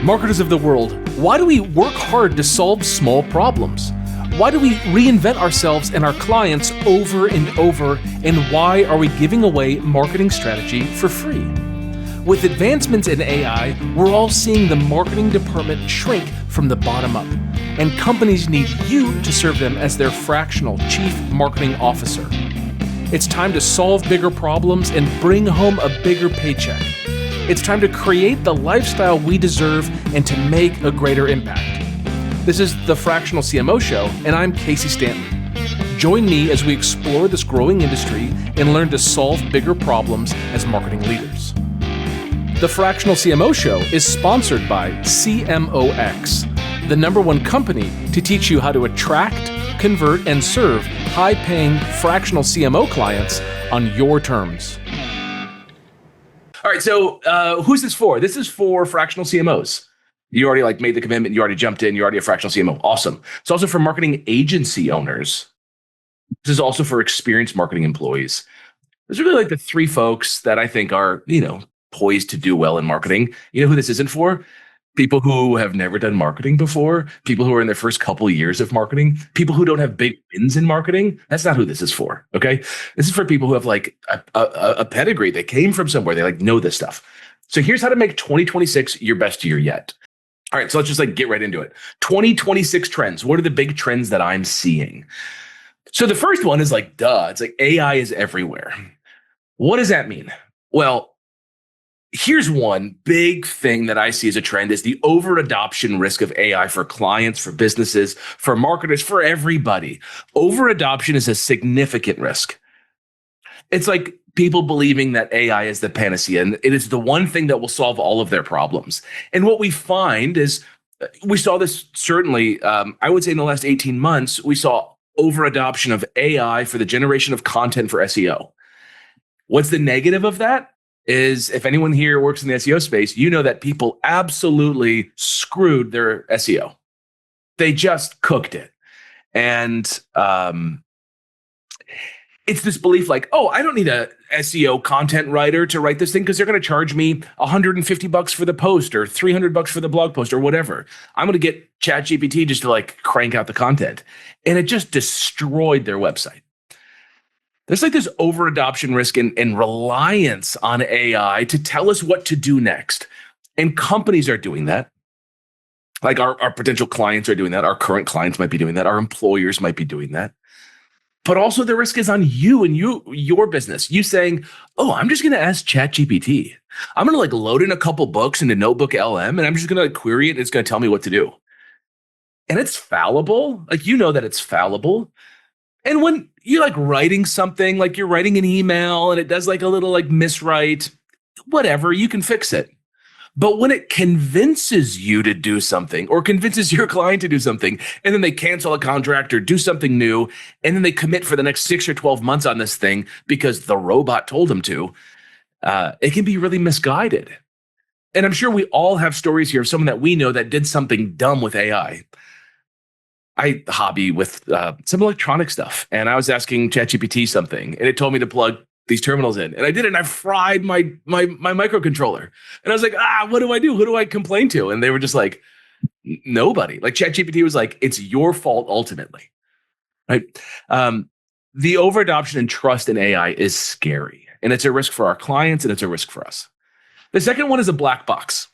Marketers of the world, why do we work hard to solve small problems? Why do we reinvent ourselves and our clients over and over? And why are we giving away marketing strategy for free? With advancements in AI, we're all seeing the marketing department shrink from the bottom up, and companies need you to serve them as their fractional chief marketing officer. It's time to solve bigger problems and bring home a bigger paycheck. It's time to create the lifestyle we deserve and to make a greater impact. This is the Fractional CMO Show, and I'm Casey Stanton. Join me as we explore this growing industry and learn to solve bigger problems as marketing leaders. The Fractional CMO Show is sponsored by CMOx, the #1 company to teach you how to attract, convert, and serve high-paying fractional CMO clients on your terms. All right, so who's this for? This is for fractional CMOs. You already made the commitment, you already jumped in, you're already a fractional CMO. Awesome. It's also for marketing agency owners. This is also for experienced marketing employees. These are really the three folks that I think are, poised to do well in marketing. You know who this isn't for? People who have never done marketing before, people who are in their first couple of years of marketing, people who don't have big wins in marketing. That's not who this is for, okay? This is for people who have a pedigree. They came from somewhere. They know this stuff. So here's how to make 2026 your best year yet. All right, so let's just get right into it. 2026 trends. What are the big trends that I'm seeing? So the first one is duh. It's AI is everywhere. What does that mean? Well, here's one big thing that I see as a trend is the over-adoption risk of AI for clients, for businesses, for marketers, for everybody. Over-adoption is a significant risk. It's like people believing that AI is the panacea and it is the one thing that will solve all of their problems. And what we find is, we saw this certainly, I would say in the last 18 months, we saw over-adoption of AI for the generation of content for SEO. What's the negative of that? Is if anyone here works in the SEO space, you know that people absolutely screwed their SEO. They just cooked it. And it's this belief oh, I don't need a SEO content writer to write this thing because they're going to charge me $150 for the post or $300 for the blog post or whatever. I'm going to get ChatGPT just to crank out the content. And it just destroyed their website. There's this over-adoption risk and reliance on AI to tell us what to do next. And companies are doing that. Our potential clients are doing that. Our current clients might be doing that. Our employers might be doing that. But also the risk is on you and your business. You saying, oh, I'm just going to ask ChatGPT. I'm going to load in a couple books into Notebook LM and I'm just going to query it and it's going to tell me what to do. And it's fallible. That it's fallible. And when you're writing something, you're writing an email and it does a little miswrite, whatever, you can fix it. But when it convinces you to do something or convinces your client to do something, and then they cancel a contract or do something new, and then they commit for the next 6 or 12 months on this thing because the robot told them to, it can be really misguided. And I'm sure we all have stories here of someone that we know that did something dumb with AI. I hobby with some electronic stuff, and I was asking ChatGPT something, and it told me to plug these terminals in, and I did it, and I fried my microcontroller. And I was what do I do? Who do I complain to? And they were just nobody. ChatGPT was it's your fault ultimately, right? The overadoption and trust in AI is scary, and it's a risk for our clients, and it's a risk for us. The second one is a black box.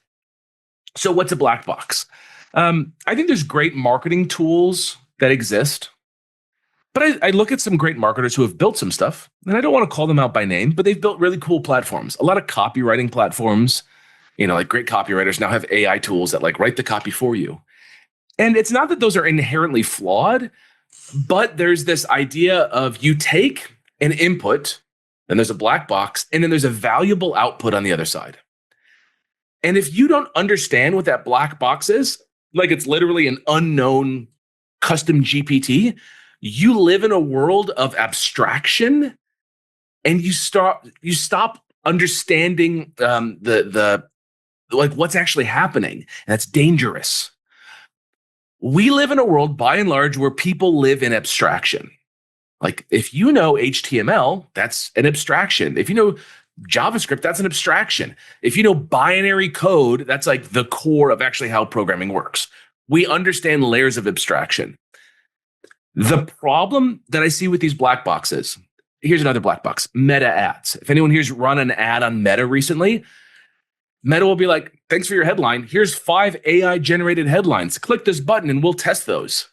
So what's a black box? I think there's great marketing tools that exist, but I look at some great marketers who have built some stuff, and I don't want to call them out by name, but they've built really cool platforms. A lot of copywriting platforms, great copywriters now have AI tools that write the copy for you. And it's not that those are inherently flawed, but there's this idea of you take an input, then there's a black box, and then there's a valuable output on the other side. And if you don't understand what that black box is, it's literally an unknown custom GPT, you live in a world of abstraction, and you stop understanding what's actually happening. And that's dangerous. We live in a world, by and large, where people live in abstraction. If you know HTML, that's an abstraction. If you know JavaScript, that's an abstraction. If you know binary code, that's like the core of actually how programming works. We understand layers of abstraction. The problem that I see with these black boxes, here's another black box, Meta ads. If anyone here's run an ad on Meta recently, Meta will be like, thanks for your headline. Here's 5 AI generated headlines. Click this button and we'll test those.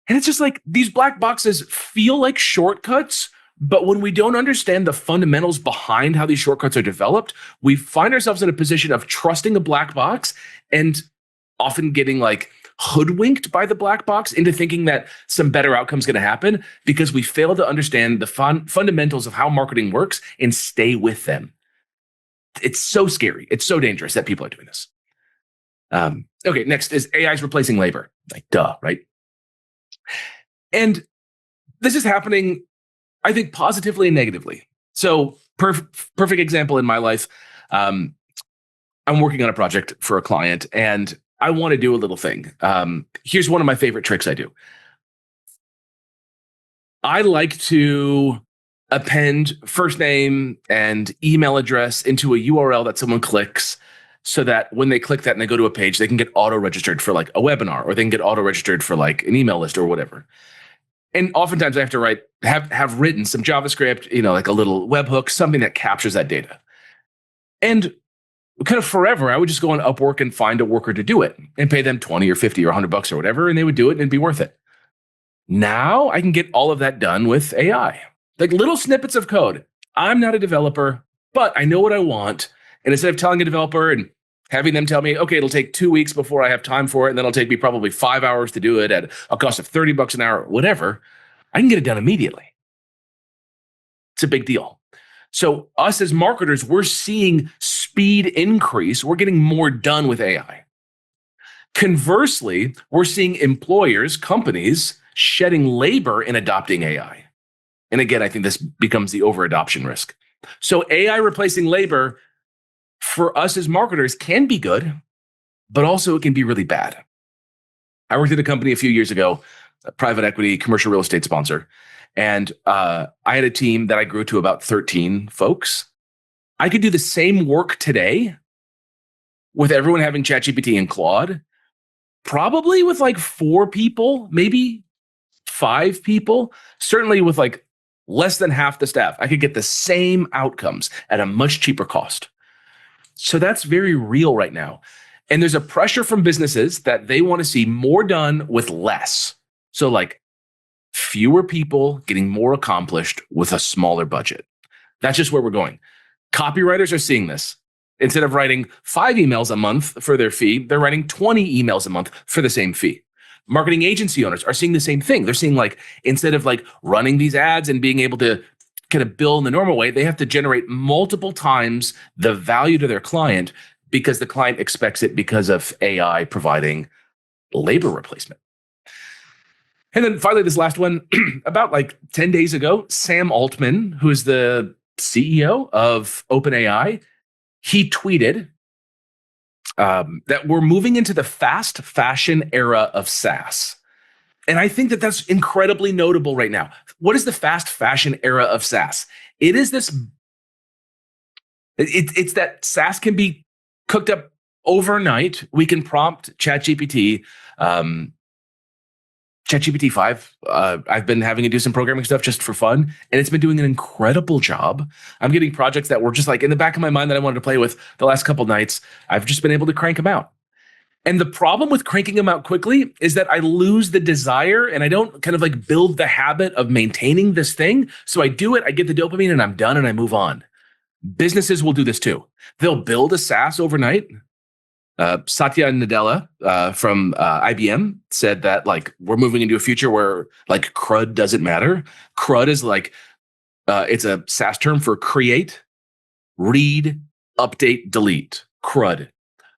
And it's just like these black boxes feel like shortcuts, but when we don't understand the fundamentals behind how these shortcuts are developed, we find ourselves in a position of trusting a black box and often getting like hoodwinked by the black box into thinking that some better outcome is going to happen because we fail to understand the fundamentals of how marketing works and stay with them. It's so scary. It's so dangerous that people are doing this. Okay, next is AI is replacing labor. Like, duh, right? And this is happening, I think, positively and negatively. So perfect example in my life. I'm working on a project for a client and I want to do a little thing. Here's one of my favorite tricks I do. I like to append first name and email address into a URL that someone clicks so that when they click that and they go to a page, they can get auto-registered for like a webinar or they can get auto-registered for like an email list or whatever. And oftentimes I have to have written some JavaScript, like a little webhook, something that captures that data. And kind of forever, I would just go on Upwork and find a worker to do it and pay them 20 or 50 or $100 or whatever, and they would do it and it'd be worth it. Now I can get all of that done with AI. Like little snippets of code. I'm not a developer, but I know what I want. And instead of telling a developer and having them tell me, okay, it'll take 2 weeks before I have time for it, and then it'll take me probably 5 hours to do it at a cost of $30 an hour, whatever, I can get it done immediately. It's a big deal. So us as marketers, we're seeing speed increase. We're getting more done with AI. Conversely, we're seeing employers, companies, shedding labor in adopting AI. And again, I think this becomes the over-adoption risk. So AI replacing labor for us as marketers can be good, but also it can be really bad. I worked at a company a few years ago, a private equity, commercial real estate sponsor. And I had a team that I grew to about 13 folks. I could do the same work today with everyone having ChatGPT and Claude, probably with like 4 people, maybe 5 people, certainly with like less than half the staff. I could get the same outcomes at a much cheaper cost. So that's very real right now. And there's a pressure from businesses that they want to see more done with less. So like fewer people getting more accomplished with a smaller budget. That's just where we're going. Copywriters are seeing this. Instead of writing 5 emails a month for their fee, they're writing 20 emails a month for the same fee. Marketing agency owners are seeing the same thing. They're seeing like, instead of like running these ads and being able to kind of bill in the normal way, they have to generate multiple times the value to their client because the client expects it because of AI providing labor replacement. And then finally, this last one, about like 10 days ago, Sam Altman, who is the CEO of OpenAI, he tweeted that we're moving into the fast fashion era of SaaS. And I think that that's incredibly notable right now. What is the fast fashion era of SaaS? It is this, it's that SaaS can be cooked up overnight. We can prompt ChatGPT, ChatGPT 5. I've been having to do some programming stuff just for fun, and it's been doing an incredible job. I'm getting projects that were just like in the back of my mind that I wanted to play with the last couple of nights. I've just been able to crank them out. And the problem with cranking them out quickly is that I lose the desire and I don't kind of like build the habit of maintaining this thing. So I do it, I get the dopamine and I'm done and I move on. Businesses will do this too. They'll build a SaaS overnight. Satya Nadella from IBM said that like we're moving into a future where like CRUD doesn't matter. CRUD is like, it's a SaaS term for create, read, update, delete. CRUD.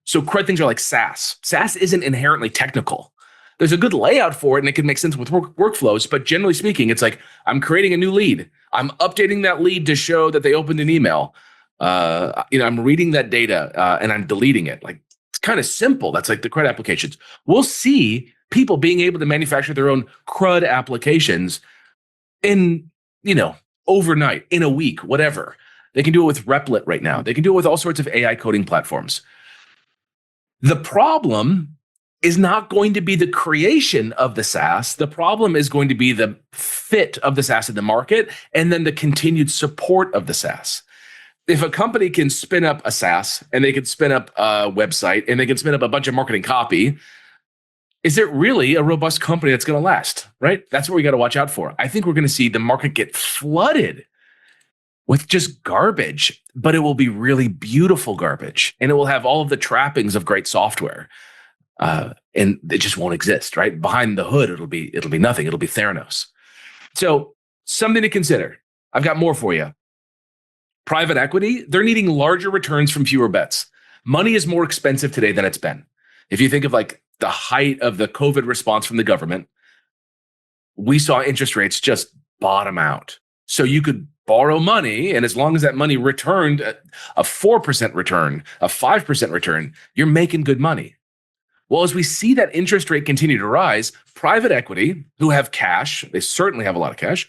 So CRUD things are like SaaS. SaaS isn't inherently technical. There's a good layout for it and it can make sense with workflows, but generally speaking, it's like I'm creating a new lead. I'm updating that lead to show that they opened an email. I'm reading that data and I'm deleting it. Like it's kind of simple. That's like the CRUD applications. We'll see people being able to manufacture their own CRUD applications in, overnight, in a week, whatever. They can do it with Replit right now. They can do it with all sorts of AI coding platforms. The problem is not going to be the creation of the SaaS. The problem is going to be the fit of the SaaS in the market and then the continued support of the SaaS. If a company can spin up a SaaS and they can spin up a website and they can spin up a bunch of marketing copy, is it really a robust company that's going to last, right? That's what we got to watch out for. I think we're going to see the market get flooded with just garbage, but it will be really beautiful garbage and it will have all of the trappings of great software. And it just won't exist, right? Behind the hood, it'll be nothing. It'll be Theranos. So something to consider. I've got more for you. Private equity, they're needing larger returns from fewer bets. Money is more expensive today than it's been. If you think of like the height of the COVID response from the government, we saw interest rates just bottom out. So you could borrow money, and as long as that money returned a 4% return, a 5% return, you're making good money. Well, as we see that interest rate continue to rise, private equity, who have cash, they certainly have a lot of cash,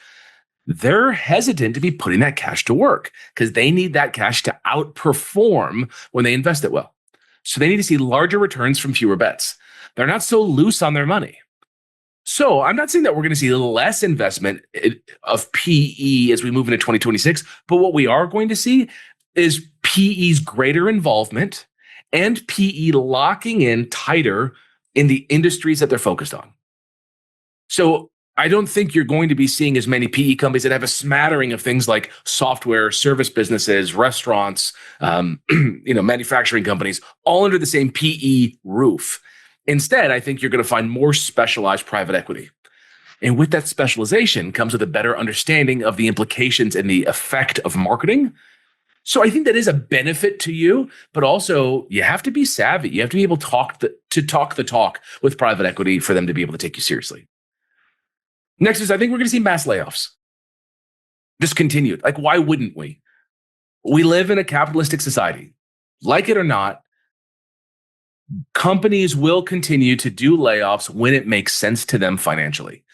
they're hesitant to be putting that cash to work because they need that cash to outperform when they invest it well. So they need to see larger returns from fewer bets. They're not so loose on their money. So I'm not saying that we're going to see less investment of PE as we move into 2026, but what we are going to see is PE's greater involvement and PE locking in tighter in the industries that they're focused on. So I don't think you're going to be seeing as many PE companies that have a smattering of things like software, service businesses, restaurants, manufacturing companies, all under the same PE roof. Instead, I think you're going to find more specialized private equity. And with that specialization comes with a better understanding of the implications and the effect of marketing. So I think that is a benefit to you, but also you have to be savvy. You have to be able to talk the talk with private equity for them to be able to take you seriously. Next is, I think we're going to see mass layoffs. Discontinued. Like, why wouldn't we? We live in a capitalistic society. Like it or not, companies will continue to do layoffs when it makes sense to them financially.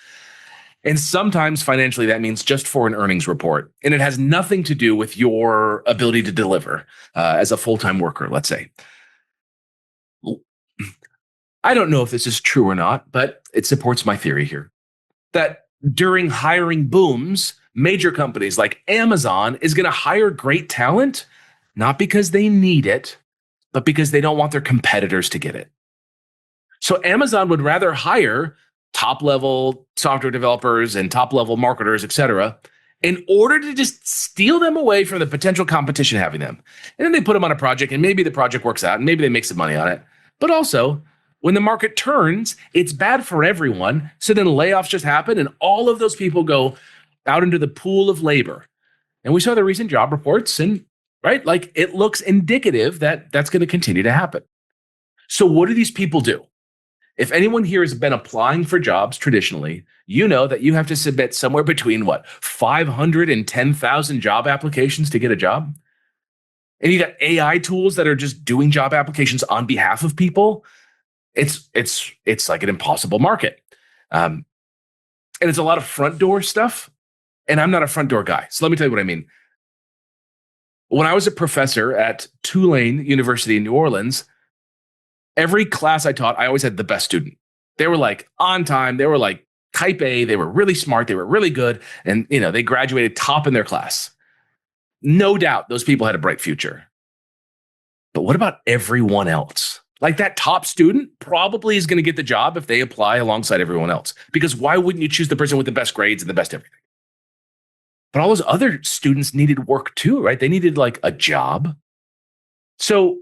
And sometimes financially, that means just for an earnings report. And it has nothing to do with your ability to deliver as a full-time worker, let's say. I don't know if this is true or not, but it supports my theory here. That during hiring booms, major companies like Amazon is going to hire great talent, not because they need it, but because they don't want their competitors to get it. So Amazon would rather hire top-level software developers and top-level marketers, et cetera, in order to just steal them away from the potential competition having them. And then they put them on a project, and maybe the project works out, and maybe they make some money on it. But also, when the market turns, it's bad for everyone. So then layoffs just happen, and all of those people go out into the pool of labor. And we saw the recent job reports, and right, like it looks indicative that that's going to continue to happen. So what do these people do? If anyone here has been applying for jobs traditionally, you know that you have to submit somewhere between 500 and 10,000 job applications to get a job. And you got AI tools that are just doing job applications on behalf of people. It's like an impossible market. And it's a lot of front door stuff. And I'm not a front door guy. So let me tell you what I mean. When I was a professor at Tulane University in New Orleans, every class I taught, I always had the best student. They were like on time. They were like type A. They were really smart. They were really good. And, they graduated top in their class. No doubt those people had a bright future. But what about everyone else? Like that top student probably is going to get the job if they apply alongside everyone else. Because why wouldn't you choose the person with the best grades and the best everything? But all those other students needed work too, right? They needed like a job. So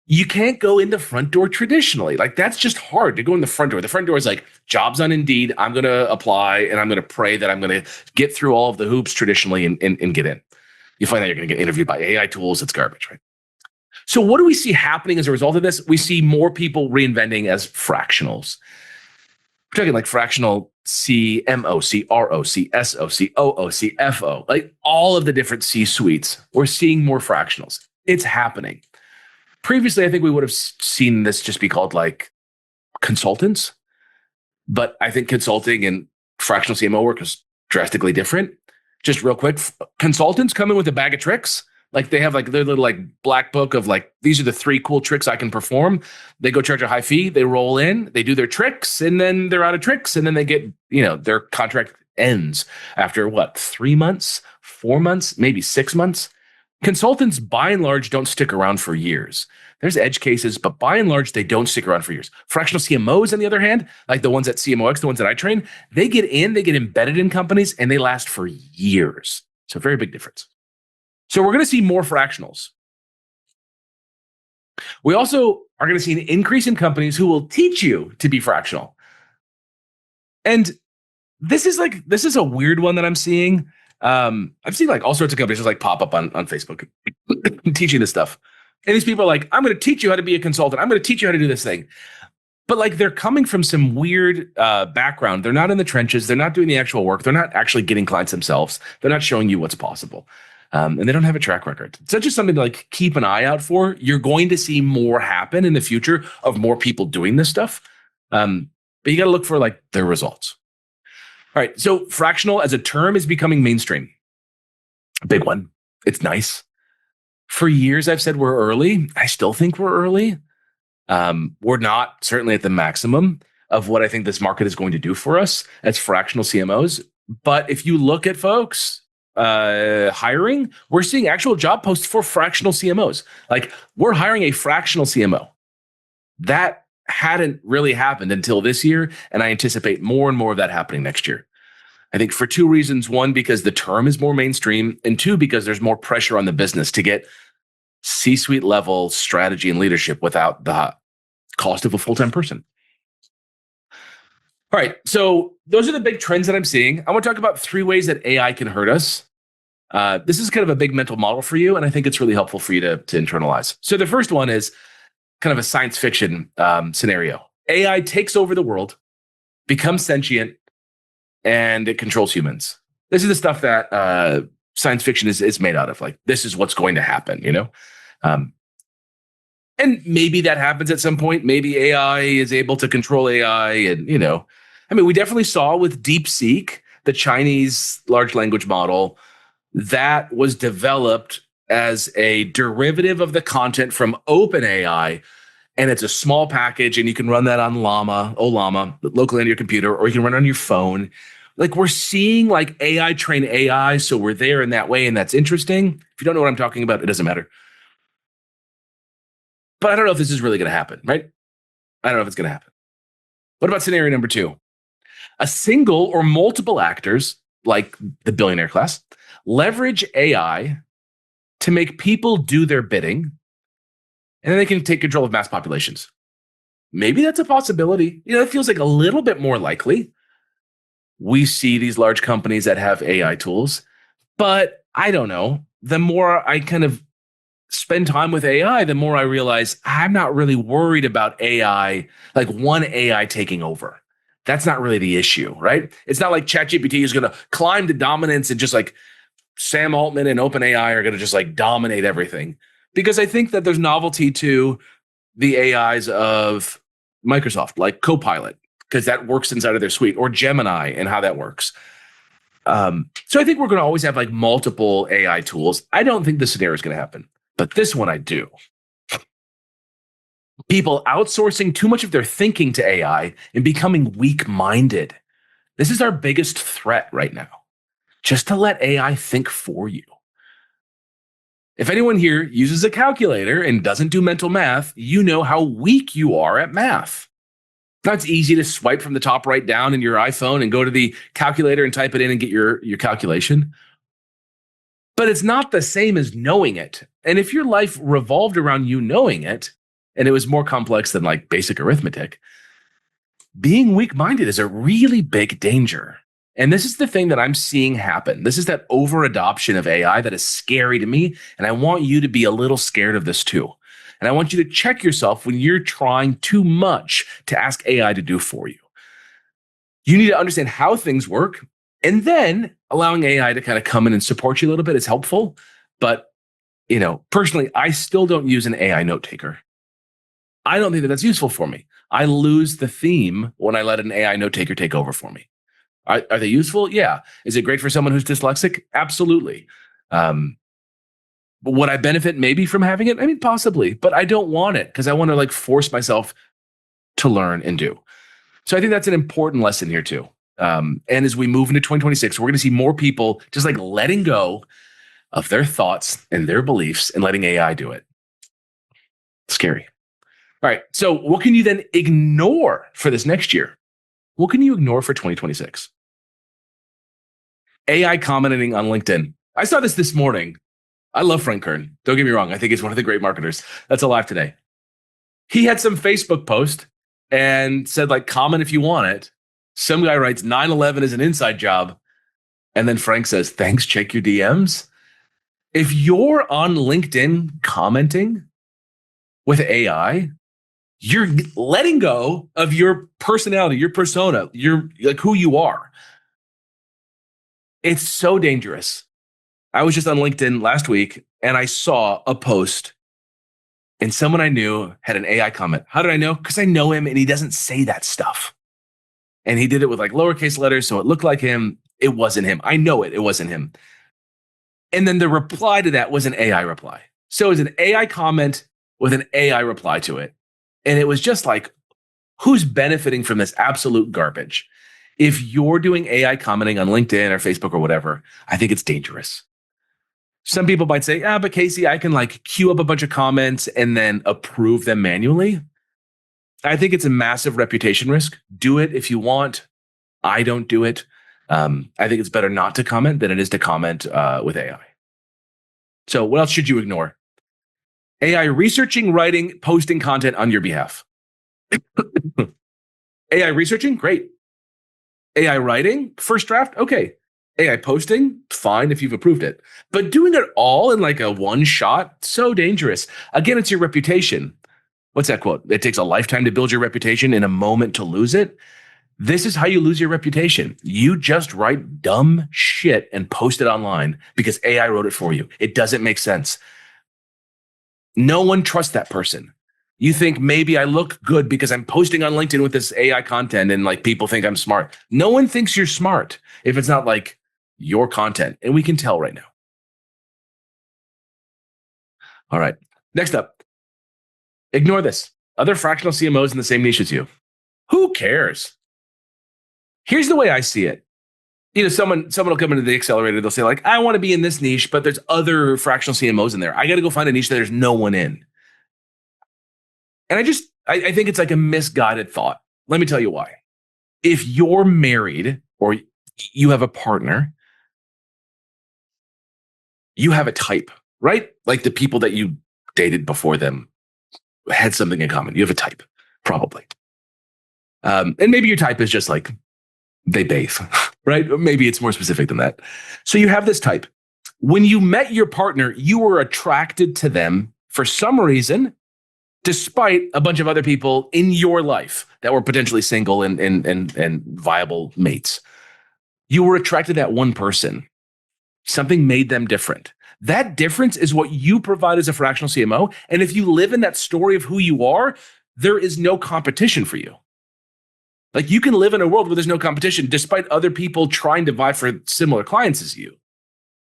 you can't go in the front door traditionally. Like that's just hard to go in the front door. The front door is like jobs on Indeed. I'm going to apply and I'm going to pray that I'm going to get through all of the hoops traditionally and get in. You find that you're going to get interviewed by AI tools. It's garbage, right? So what do we see happening as a result of this? We see more people reinventing as fractionals. We're talking like fractional CMO, CRO, CSO, COO, CFO, like all of the different C suites. We're seeing more fractionals. It's happening. Previously, I think we would have seen this just be called like consultants, but I think consulting and fractional CMO work is drastically different. Just real quick, consultants come in with a bag of tricks. Like they have like their little like black book of like, these are the 3 cool tricks I can perform. They go charge a high fee, they roll in, they do their tricks, and then they're out of tricks. And then they get, their contract ends after what, 3 months, 4 months, maybe 6 months. Consultants by and large don't stick around for years. There's edge cases, but by and large, they don't stick around for years. Fractional CMOs, on the other hand, like the ones at CMOX, the ones that I train, they get embedded in companies, and they last for years. So very big difference. So we're going to see more fractionals. We also are going to see an increase in companies who will teach you to be fractional. And this is a weird one that I'm seeing. I've seen like all sorts of companies just like pop up on Facebook teaching this stuff. And these people are like, I'm going to teach you how to be a consultant. I'm going to teach you how to do this thing. But like they're coming from some weird background. They're not in the trenches. They're not doing the actual work. They're not actually getting clients themselves. They're not showing you what's possible. And they don't have a track record. So that's just something to like keep an eye out for. You're going to see more happen in the future of more people doing this stuff. But you got to look for like their results. All right. So fractional as a term is becoming mainstream. A big one. It's nice. For years, I've said we're early. I still think we're early. We're not certainly at the maximum of what I think this market is going to do for us as fractional CMOs. But if you look at folks hiring, we're seeing actual job posts for fractional CMOs. Like we're hiring a fractional CMO. That hadn't really happened until this year. And I anticipate more and more of that happening next year. I think for 2 reasons. 1, because the term is more mainstream, and 2, because there's more pressure on the business to get C-suite level strategy and leadership without the cost of a full-time person. All right, so those are the big trends that I'm seeing. I want to talk about 3 ways that AI can hurt us. This is kind of a big mental model for you, and I think it's really helpful for you to internalize. So the first one is kind of a science fiction scenario. AI takes over the world, becomes sentient, and it controls humans. This is the stuff that science fiction is made out of. Like, this is what's going to happen, and maybe that happens at some point. Maybe AI is able to control AI. And, we definitely saw with DeepSeek, the Chinese large language model, that was developed as a derivative of the content from OpenAI. And it's a small package, and you can run that on Llama, locally on your computer, or you can run it on your phone. Like, we're seeing like AI train AI, so we're there in that way, and that's interesting. If you don't know what I'm talking about, it doesn't matter. But I don't know if this is really going to happen, right? I don't know if it's going to happen. What about scenario number 2? A single or multiple actors, like the billionaire class, leverage AI to make people do their bidding, and then they can take control of mass populations. Maybe that's a possibility. It feels like a little bit more likely. We see these large companies that have AI tools, but I don't know. The more I kind of spend time with AI, the more I realize I'm not really worried about AI, like one AI taking over. That's not really the issue, right? It's not like ChatGPT is going to climb to dominance and just like Sam Altman and OpenAI are going to just like dominate everything. Because I think that there's novelty to the AIs of Microsoft, like Copilot, because that works inside of their suite, or Gemini and how that works. So I think we're going to always have like multiple AI tools. I don't think this scenario is going to happen, but this one I do. People outsourcing too much of their thinking to AI and becoming weak-minded. This is our biggest threat right now. Just to let AI think for you. If anyone here uses a calculator and doesn't do mental math, you know how weak you are at math. Now, it's easy to swipe from the top right down in your iPhone and go to the calculator and type it in and get your calculation. But it's not the same as knowing it. And if your life revolved around you knowing it, and it was more complex than like basic arithmetic, being weak-minded is a really big danger. And this is the thing that I'm seeing happen. This is that over-adoption of AI that is scary to me. And I want you to be a little scared of this too. And I want you to check yourself when you're trying too much to ask AI to do for you. You need to understand how things work. And then allowing AI to kind of come in and support you a little bit is helpful. But, personally, I still don't use an AI note taker. I don't think that that's useful for me. I lose the theme when I let an AI note taker take over for me. Are they useful? Yeah. Is it great for someone who's dyslexic? Absolutely. Would I benefit maybe from having it? I mean, possibly, but I don't want it because I want to like force myself to learn and do. So I think that's an important lesson here too. And as we move into 2026, we're going to see more people just like letting go of their thoughts and their beliefs and letting AI do it. Scary. All right. So what can you then ignore for this next year? What can you ignore for 2026? AI commenting on LinkedIn. I saw this morning. I love Frank Kern. Don't get me wrong. I think he's one of the great marketers that's alive today. He had some Facebook post and said, like, comment if you want it. Some guy writes 9/11 is an inside job. And then Frank says, thanks, check your DMs. If you're on LinkedIn commenting with AI, you're letting go of your personality, your persona, your like who you are. It's so dangerous. I was just on LinkedIn last week and I saw a post and someone I knew had an AI comment. How did I know? Because I know him and he doesn't say that stuff. And he did it with like lowercase letters, so it looked like him. It wasn't him. I know it. It wasn't him. And then the reply to that was an AI reply. So it was an AI comment with an AI reply to it. And it was just like, who's benefiting from this absolute garbage? If you're doing AI commenting on LinkedIn or Facebook or whatever, I think it's dangerous. Some people might say, but Casey, I can like queue up a bunch of comments and then approve them manually. I think it's a massive reputation risk. Do it if you want. I don't do it. I think it's better not to comment than it is to comment with AI. So what else should you ignore? AI researching, writing, posting content on your behalf. AI researching, great. AI writing, first draft, okay. AI posting, fine if you've approved it. But doing it all in like a one shot, so dangerous. Again, it's your reputation. What's that quote? It takes a lifetime to build your reputation, in a moment to lose it. This is how you lose your reputation. You just write dumb shit and post it online because AI wrote it for you. It doesn't make sense. No one trusts that person. You think maybe I look good because I'm posting on LinkedIn with this AI content and like people think I'm smart. No one thinks you're smart if it's not like your content. And we can tell right now. All right. Next up, ignore this. Other fractional CMOs in the same niche as you. Who cares? Here's the way I see it. You know, someone will come into the accelerator. They'll say like, I want to be in this niche, but there's other fractional CMOs in there. I got to go find a niche that there's no one in. And I think it's like a misguided thought. Let me tell you why. If you're married or you have a partner, you have a type, right? Like the people that you dated before them had something in common. You have a type, probably. And maybe your type is just like they bathe, right? Or maybe it's more specific than that. So you have this type. When you met your partner, you were attracted to them for some reason, despite a bunch of other people in your life that were potentially single and viable mates. You were attracted to that one person. Something made them different. That difference is what you provide as a fractional CMO. And if you live in that story of who you are, there is no competition for you. Like you can live in a world where there's no competition despite other people trying to vie for similar clients as you.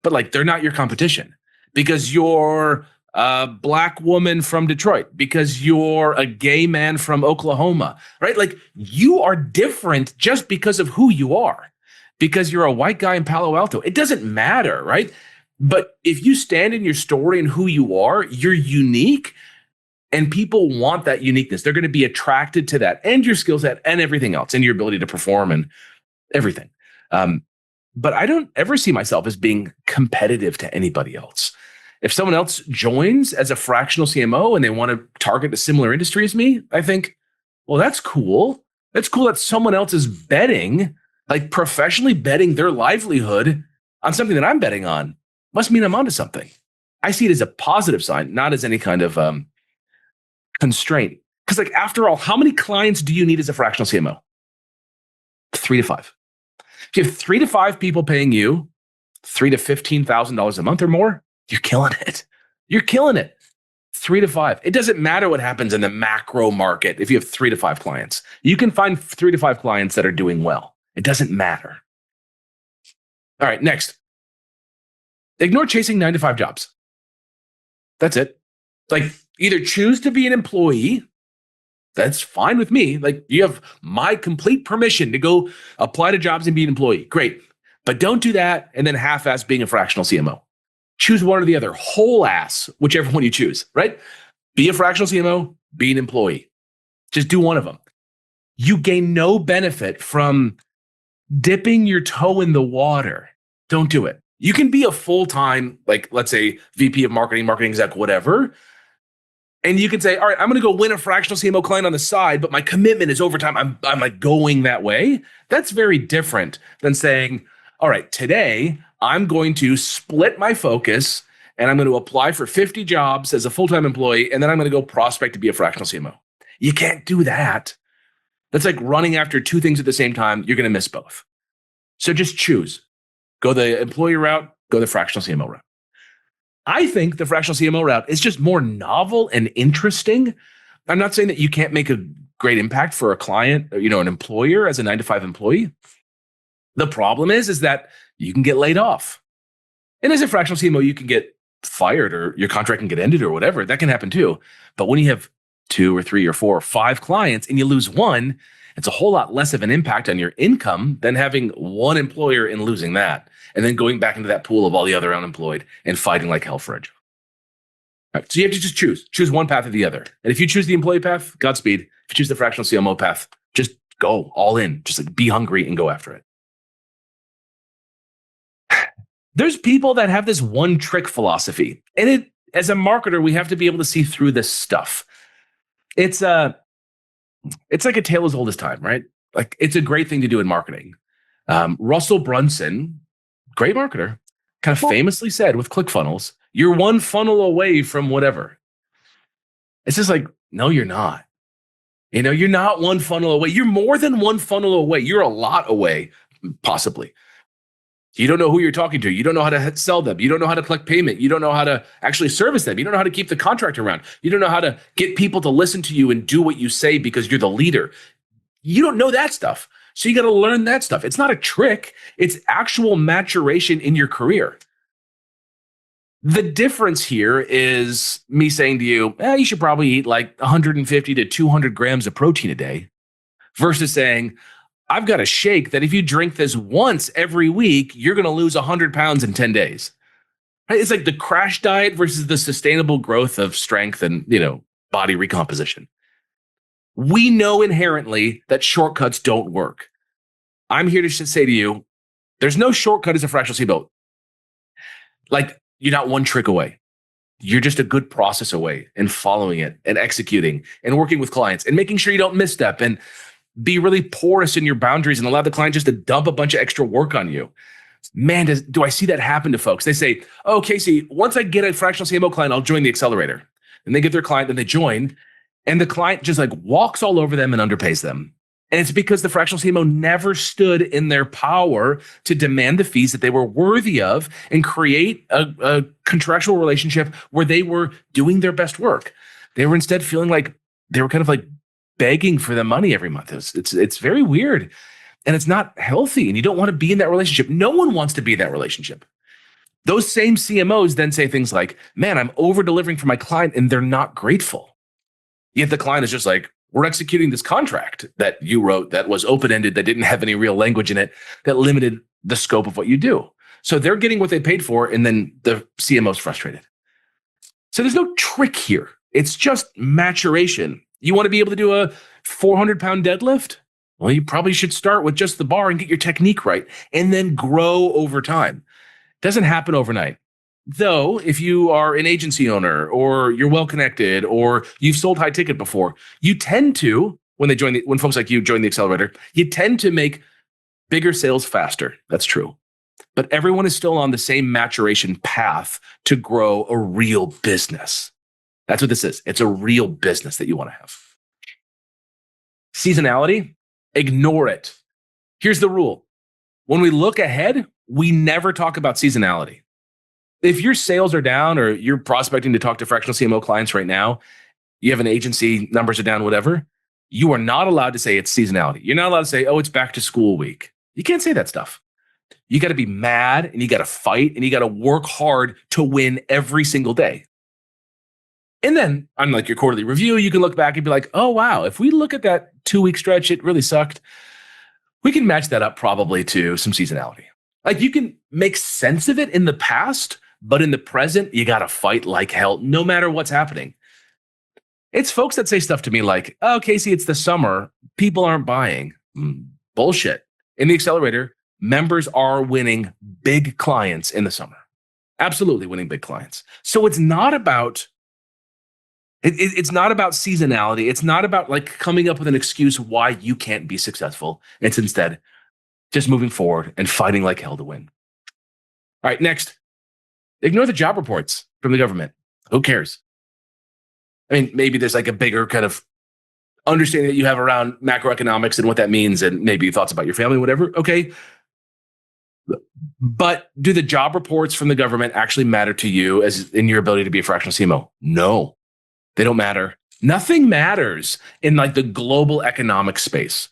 But like they're not your competition because you're a Black woman from Detroit, because you're a gay man from Oklahoma, right? Like you are different just because of who you are, because you're a white guy in Palo Alto. It doesn't matter, right? But if you stand in your story and who you are, you're unique. And people want that uniqueness. They're going to be attracted to that and your skill set and everything else and your ability to perform and everything. But I don't ever see myself as being competitive to anybody else. If someone else joins as a fractional CMO and they want to target a similar industry as me, I think, well, that's cool. That's cool that someone else is betting, like professionally betting their livelihood on something that I'm betting on. Must mean I'm onto something. I see it as a positive sign, not as any kind of constraint. Because like, after all, how many clients do you need as a fractional CMO? 3 to 5. If you have 3 to 5 people paying you $3,000 to $15,000 a month or more, you're killing it. You're killing it. 3 to 5. It doesn't matter what happens in the macro market. If you have 3 to 5 clients, you can find 3 to 5 clients that are doing well. It doesn't matter. All right, next. Ignore chasing 9 to 5 jobs. That's it. Like, either choose to be an employee. That's fine with me. Like, you have my complete permission to go apply to jobs and be an employee. Great. But don't do that and then half-ass being a fractional CMO. Choose one or the other, whole ass, whichever one you choose, right? Be a fractional CMO, be an employee. Just do one of them. You gain no benefit from dipping your toe in the water. Don't do it. You can be a full-time, like, let's say VP of marketing, marketing exec, whatever. And you can say, all right, I'm going to go win a fractional CMO client on the side, but my commitment is overtime. I'm like going that way. That's very different than saying, all right, today I'm going to split my focus and I'm going to apply for 50 jobs as a full-time employee. And then I'm going to go prospect to be a fractional CMO. You can't do that. That's like running after two things at the same time. You're going to miss both. So just choose. Go the employee route, go the fractional CMO route. I think the fractional CMO route is just more novel and interesting. I'm not saying that you can't make a great impact for a client, or, an employer as a 9-to-5 employee. The problem is that you can get laid off. And as a fractional CMO, you can get fired or your contract can get ended or whatever. That can happen too. But when you have 2 or 3 or 4 or 5 clients and you lose one, it's a whole lot less of an impact on your income than having one employer and losing that, and then going back into that pool of all the other unemployed and fighting like hell for a job. All right, so you have to just choose one path or the other. And if you choose the employee path, Godspeed. If you choose the fractional CMO path, just go all in. Just like be hungry and go after it. There's people that have this one trick philosophy, and as a marketer, we have to be able to see through this stuff. It's like a tale as old as time, right? Like, it's a great thing to do in marketing. Russell Brunson, great marketer, kind of famously said with ClickFunnels, you're one funnel away from whatever. It's just like, no, you're not. You're not one funnel away. You're more than one funnel away. You're a lot away, possibly. You don't know who you're talking to. You don't know how to sell them. You don't know how to collect payment. You don't know how to actually service them. You don't know how to keep the contract around. You don't know how to get people to listen to you and do what you say because you're the leader. You don't know that stuff. So you got to learn that stuff. It's not a trick. It's actual maturation in your career. The difference here is me saying to you, you should probably eat like 150 to 200 grams of protein a day, versus saying, I've got a shake that if you drink this once every week, you're going to lose 100 pounds in 10 days. Right? It's like the crash diet versus the sustainable growth of strength and, body recomposition. We know inherently that shortcuts don't work. I'm here to say to you, there's no shortcut as a fractional CMO. Like, you're not one trick away. You're just a good process away, and following it and executing and working with clients and making sure you don't misstep and be really porous in your boundaries and allow the client just to dump a bunch of extra work on you. Man, do I see that happen to folks? They say, oh, Casey, once I get a fractional CMO client, I'll join the accelerator. And they get their client, then they join, and the client just like walks all over them and underpays them. And it's because the fractional CMO never stood in their power to demand the fees that they were worthy of and create a contractual relationship where they were doing their best work. They were instead feeling like they were kind of like begging for the money every month. It's very weird, and it's not healthy, and you don't want to be in that relationship. No one wants to be in that relationship. Those same CMOs then say things like, man, I'm over delivering for my client, and they're not grateful. Yet the client is just like, we're executing this contract that you wrote that was open-ended, that didn't have any real language in it, that limited the scope of what you do. So they're getting what they paid for, and then the CMO's frustrated. So there's no trick here. It's just maturation. You want to be able to do a 400-pound deadlift? Well, you probably should start with just the bar and get your technique right, and then grow over time. It doesn't happen overnight. Though, if you are an agency owner, or you're well-connected, or you've sold high ticket before, you tend to, when folks like you join the accelerator, you tend to make bigger sales faster. That's true. But everyone is still on the same maturation path to grow a real business. That's what this is. It's a real business that you want to have. Seasonality, ignore it. Here's the rule. When we look ahead, we never talk about seasonality. If your sales are down, or you're prospecting to talk to fractional CMO clients right now, you have an agency, numbers are down, whatever, you are not allowed to say it's seasonality. You're not allowed to say, oh, it's back to school week. You can't say that stuff. You got to be mad, and you got to fight, and you got to work hard to win every single day. And then on like your quarterly review, you can look back and be like, oh, wow, if we look at that 2-week stretch, it really sucked. We can match that up probably to some seasonality. Like you can make sense of it in the past, but in the present, you got to fight like hell, no matter what's happening. It's folks that say stuff to me like, oh, Casey, it's the summer. People aren't buying. Bullshit. In the accelerator, members are winning big clients in the summer. Absolutely winning big clients. So it's not about it's not about seasonality. It's not about like coming up with an excuse why you can't be successful. It's instead just moving forward and fighting like hell to win. All right, next, ignore the job reports from the government. Who cares? I mean, maybe there's like a bigger kind of understanding that you have around macroeconomics and what that means, and maybe thoughts about your family, whatever. Okay. But do the job reports from the government actually matter to you as in your ability to be a fractional CMO? No, they don't matter. Nothing matters in like the global economic space.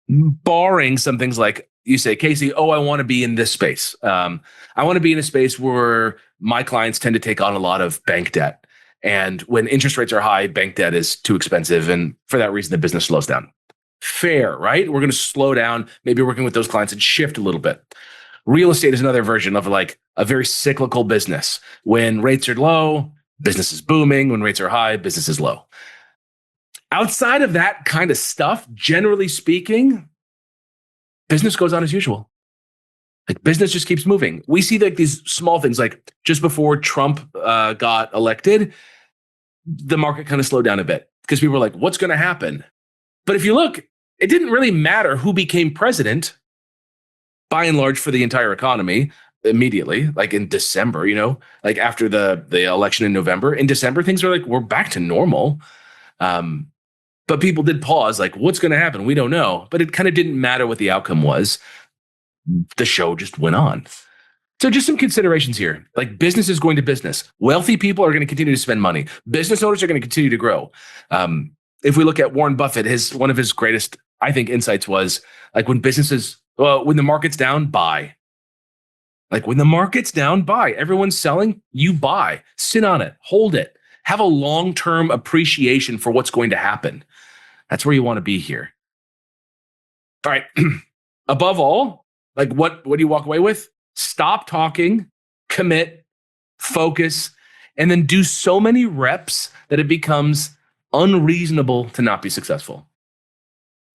Barring some things like you say, Casey, oh, I want to be in this space. I want to be in a space where my clients tend to take on a lot of bank debt. And when interest rates are high, bank debt is too expensive. And for that reason, the business slows down. Fair, right? We're going to slow down, maybe working with those clients and shift a little bit. Real estate is another version of like a very cyclical business. When rates are low, business is booming. When rates are high, business is low. Outside of that kind of stuff, generally speaking, business goes on as usual. Like business just keeps moving. We see like these small things, like just before Trump got elected, the market kind of slowed down a bit because people were like, what's going to happen? But if you look, it didn't really matter who became president, by and large, for the entire economy immediately, like in December, like after the election in November. In December, things are like, we're back to normal. But people did pause, like, what's going to happen? We don't know. But it kind of didn't matter what the outcome was. The show just went on. So just some considerations here. Like business is going to business. Wealthy people are going to continue to spend money. Business owners are going to continue to grow. If we look at Warren Buffett, one of his greatest, I think, insights was like when the market's down, buy. Like when the market's down, buy. Everyone's selling, you buy. Sit on it, hold it. Have a long-term appreciation for what's going to happen. That's where you want to be here. All right. Above all, like what do you walk away with? Stop talking, commit, focus, and then do so many reps that it becomes unreasonable to not be successful.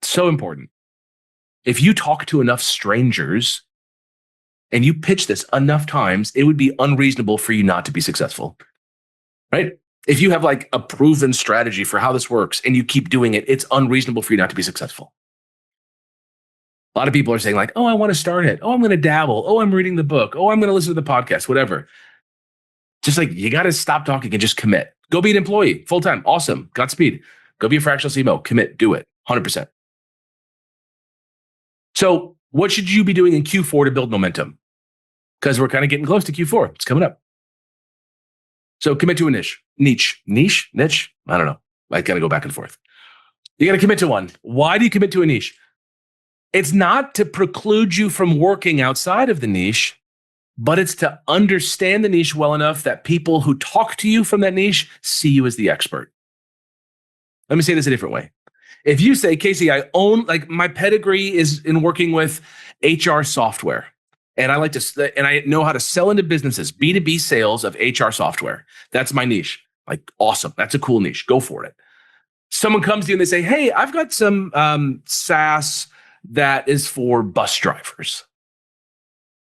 So important. If you talk to enough strangers and you pitch this enough times, it would be unreasonable for you not to be successful, right? If you have like a proven strategy for how this works and you keep doing it, it's unreasonable for you not to be successful. A lot of people are saying like, oh, I want to start it. Oh, I'm going to dabble. Oh, I'm reading the book. Oh, I'm going to listen to the podcast, whatever. Just like you got to stop talking and just commit. Go be an employee full-time. Awesome. Godspeed. Go be a fractional CMO. Commit. Do it. 100%. So what should you be doing in Q4 to build momentum? Because we're kind of getting close to Q4. It's coming up. So commit to a niche. Niche? I don't know. I kind of go back and forth. You got to commit to one. Why do you commit to a niche? It's not to preclude you from working outside of the niche, but it's to understand the niche well enough that people who talk to you from that niche see you as the expert. Let me say this a different way. If you say, Casey, my pedigree is in working with HR software, and I know how to sell into businesses, B2B sales of HR software. That's my niche. Like, awesome. That's a cool niche. Go for it. Someone comes to you and they say, hey, I've got some SaaS that is for bus drivers.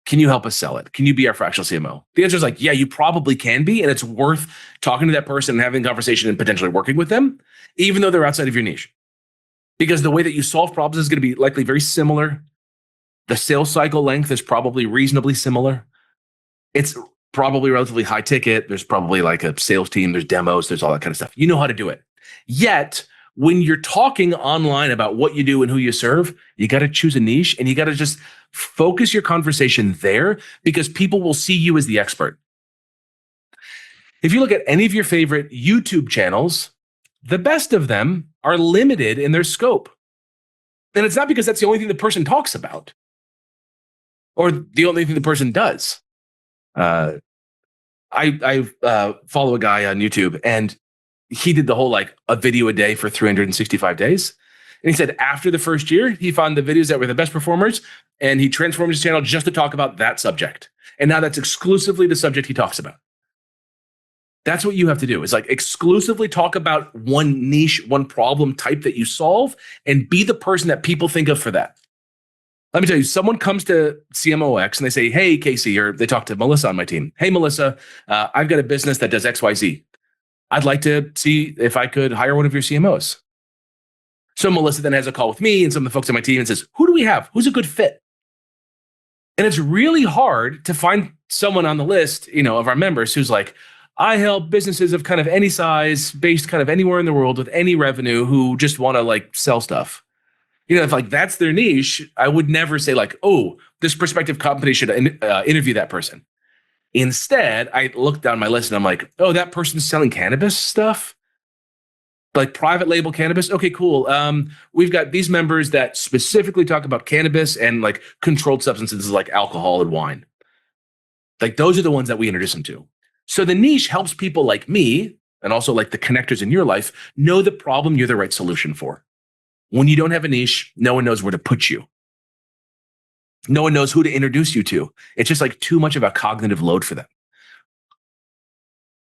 Can you help us sell it? Can you be our fractional CMO? The answer is like, yeah, you probably can be. And it's worth talking to that person and having a conversation and potentially working with them, even though they're outside of your niche. Because the way that you solve problems is going to be likely very similar. The sales cycle length is probably reasonably similar. It's probably relatively high ticket. There's probably like a sales team. There's demos. There's all that kind of stuff. You know how to do it. Yet, when you're talking online about what you do and who you serve, you got to choose a niche and you got to just focus your conversation there because people will see you as the expert. If you look at any of your favorite YouTube channels, the best of them are limited in their scope. And it's not because that's the only thing the person talks about or the only thing the person does. I follow a guy on YouTube, and he did the whole like a video a day for 365 days. And he said after the first year, he found the videos that were the best performers, and he transformed his channel just to talk about that subject. And now that's exclusively the subject he talks about. That's what you have to do, is like exclusively talk about one niche, one problem type that you solve, and be the person that people think of for that. Let me tell you, someone comes to CMOX and they say, hey, Casey, or they talk to Melissa on my team. Hey, Melissa, I've got a business that does XYZ. I'd like to see if I could hire one of your CMOs. So Melissa then has a call with me and some of the folks on my team and says, who do we have? Who's a good fit? And it's really hard to find someone on the list, of our members who's like, I help businesses of kind of any size, based kind of anywhere in the world with any revenue, who just want to like sell stuff. If like that's their niche, I would never say like, oh, this prospective company should interview that person. Instead, I look down my list and I'm like, oh, that person's selling cannabis stuff, like private label cannabis. Okay, cool. We've got these members that specifically talk about cannabis and like controlled substances like alcohol and wine. Like those are the ones that we introduce them to. So the niche helps people like me, and also like the connectors in your life, know the problem you're the right solution for. When you don't have a niche, no one knows where to put you. No one knows who to introduce you to. It's just like too much of a cognitive load for them.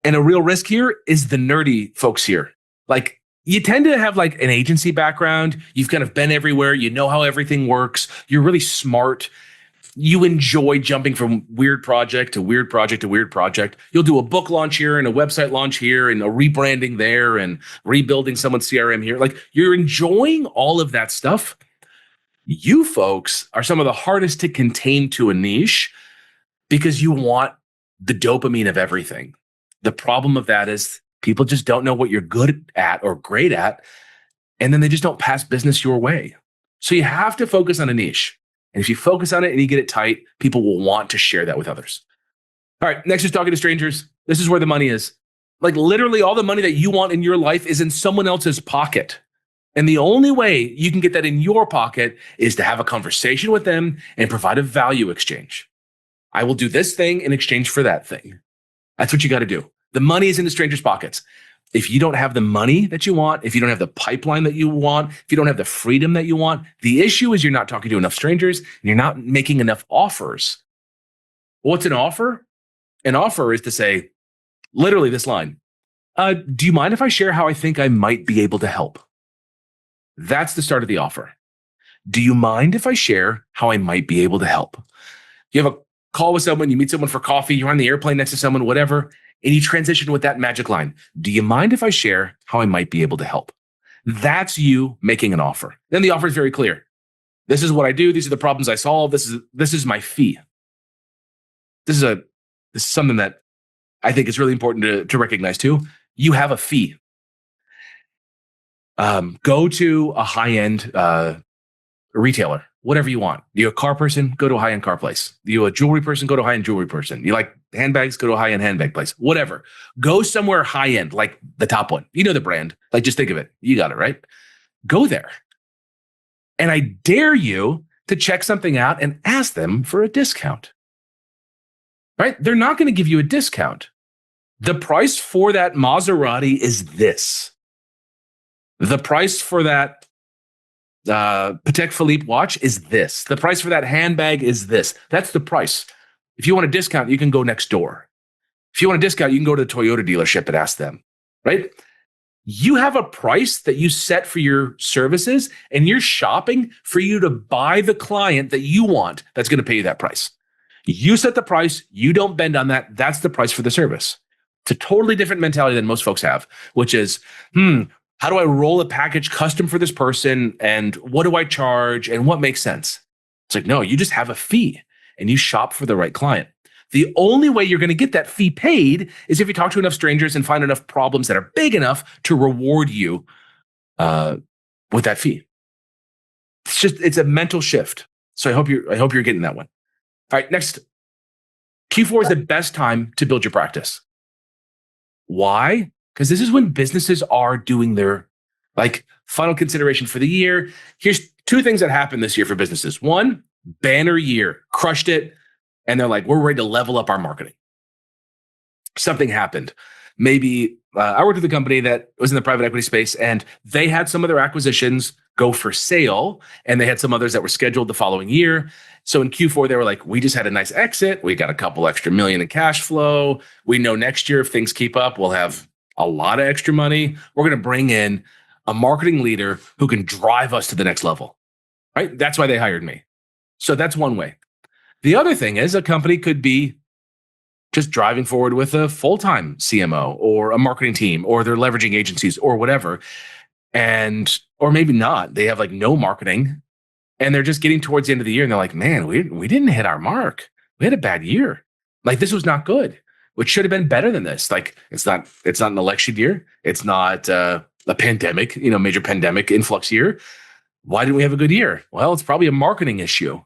And a real risk here is the nerdy folks here. Like you tend to have like an agency background. You've kind of been everywhere. You know how everything works. You're really smart. You enjoy jumping from weird project to weird project to weird project. You'll do a book launch here and a website launch here and a rebranding there and rebuilding someone's CRM here. Like you're enjoying all of that stuff. You folks are some of the hardest to contain to a niche because you want the dopamine of everything. The problem of that is people just don't know what you're good at or great at, and then they just don't pass business your way. So you have to focus on a niche. And if you focus on it and you get it tight, people will want to share that with others. All right, next is talking to strangers. This is where the money is. Like literally all the money that you want in your life is in someone else's pocket. And the only way you can get that in your pocket is to have a conversation with them and provide a value exchange. I will do this thing in exchange for that thing. That's what you got to do. The money is in the stranger's pockets. If you don't have the money that you want, if you don't have the pipeline that you want, if you don't have the freedom that you want, the issue is you're not talking to enough strangers and you're not making enough offers. What's an offer? An offer is to say, literally this line, do you mind if I share how I think I might be able to help? That's the start of the offer. Do you mind if I share how I might be able to help? You have a call with someone, you meet someone for coffee, you're on the airplane next to someone, whatever, and you transition with that magic line. Do you mind if I share how I might be able to help? That's you making an offer. Then the offer is very clear. This is what I do. These are the problems I solve. This is my fee. This is something that I think is really important to recognize too. You have a fee. Go to a high-end retailer, whatever you want. You a car person, go to a high-end car place. You a jewelry person, go to a high-end jewelry person. You like handbags, go to a high-end handbag place. Whatever. Go somewhere high-end, like the top one. You know the brand. Like just think of it. You got it, right? Go there. And I dare you to check something out and ask them for a discount. Right? They're not going to give you a discount. The price for that Maserati is this. The price for that Patek Philippe watch is this. The price for that handbag is this. That's the price. If you want a discount, you can go next door. If you want a discount, you can go to the Toyota dealership and ask them, right? You have a price that you set for your services, and you're shopping for you to buy the client that you want that's going to pay you that price. You set the price. You don't bend on that. That's the price for the service. It's a totally different mentality than most folks have, which is, how do I roll a package custom for this person? And what do I charge? And what makes sense? It's like, no, you just have a fee and you shop for the right client. The only way you're going to get that fee paid is if you talk to enough strangers and find enough problems that are big enough to reward you with that fee. It's a mental shift. So I hope you're getting that one. All right, next. Q4 is the best time to build your practice. Why? Because this is when businesses are doing their final consideration for the year. Here's two things that happened this year for businesses. One, banner year, crushed it. And they're like, we're ready to level up our marketing. something happened. Maybe I worked with a company that was in the private equity space, and they had some of their acquisitions go for sale, and they had some others that were scheduled the following year. So in Q4, they were like, we just had a nice exit. We got a couple extra million in cash flow. We know next year, if things keep up, we'll have a lot of extra money. We're going to bring in a marketing leader who can drive us to the next level, right? That's why they hired me. So that's one way. The other thing is a company could be just driving forward with a full-time CMO or a marketing team, or they're leveraging agencies or whatever. Or maybe not. They have like no marketing and they're just getting towards the end of the year and they're like, man, we didn't hit our mark. We had a bad year. Like this was not good, which should have been better than this. Like it's not an election year. It's not a pandemic, major pandemic influx year. Why didn't we have a good year? Well, it's probably a marketing issue.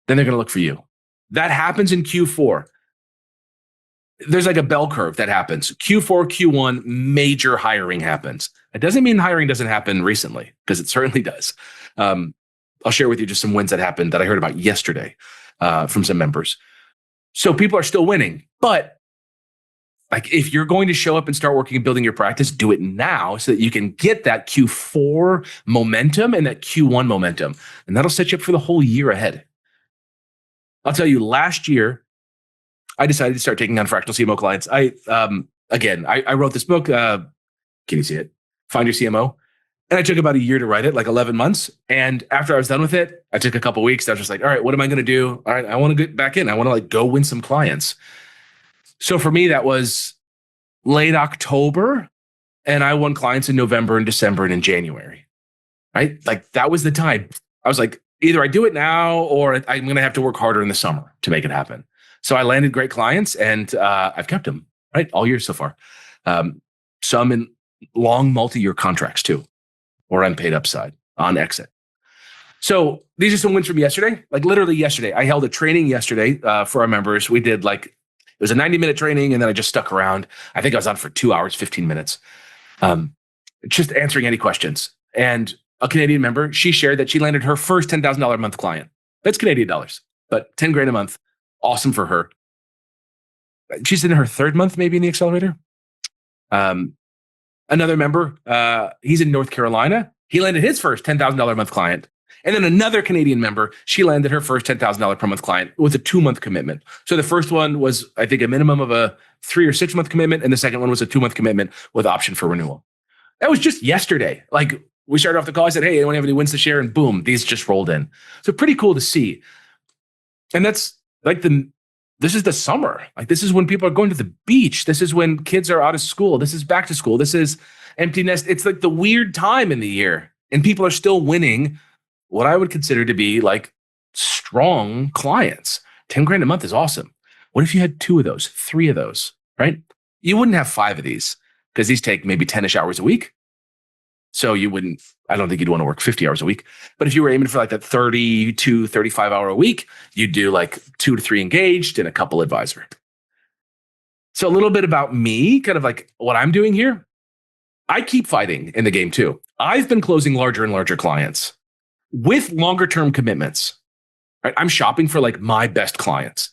Then they're going to look for you. That happens in Q4. There's like a bell curve that happens. Q4, Q1, major hiring happens. It doesn't mean hiring doesn't happen recently, because it certainly does. I'll share with you just some wins that happened that I heard about yesterday from some members. So people are still winning, but like if you're going to show up and start working and building your practice, do it now so that you can get that Q4 momentum and that Q1 momentum. And that'll set you up for the whole year ahead. I'll tell you, last year, I decided to start taking on fractional CMO clients. I wrote this book. Can you see it? Find Your CMO. And I took about a year to write it, like 11 months. And after I was done with it, I took a couple of weeks. I was just like, all right, what am I going to do? All right, I want to get back in. I want to like go win some clients. So for me, that was late October. And I won clients in November and December and in January, right? Like that was the time. I was like, either I do it now or I'm going to have to work harder in the summer to make it happen. So I landed great clients and I've kept them, right? All year so far. Some in long multi-year contracts too, or unpaid upside on exit. So these are some wins from yesterday. Like literally yesterday, I held a training yesterday for our members. We did it was a 90-minute training and then I just stuck around. I think I was on for 2 hours, 15 minutes, just answering any questions. And a Canadian member, she shared that she landed her first $10,000 a month client. That's Canadian dollars, but 10 grand a month. Awesome for her. She's in her third month, maybe in the accelerator. Another member, he's in North Carolina. He landed his first $10,000 a month client. And then another Canadian member, she landed her first $10,000 per month client with a 2-month commitment. So the first one was, I think, a minimum of a 3 or 6 month commitment. And the second one was a 2-month commitment with option for renewal. That was just yesterday. Like we started off the call. I said, hey, anyone have any wins to share? And boom, these just rolled in. So pretty cool to see. And that's like this is the summer. Like this is when people are going to the beach. This is when kids are out of school. This is back to school. This is empty nest. It's like the weird time in the year. And people are still winning what I would consider to be like strong clients. 10 grand a month is awesome. What if you had 2 of those, 3 of those, right? You wouldn't have 5 of these because these take maybe 10-ish hours a week. So I don't think you'd want to work 50 hours a week. But if you were aiming for like that 32, 35 hour a week, you'd do like 2 to 3 engaged and a couple advisor. So a little bit about me, kind of like what I'm doing here. I keep fighting in the game too. I've been closing larger and larger clients with longer term commitments, right? I'm shopping for like my best clients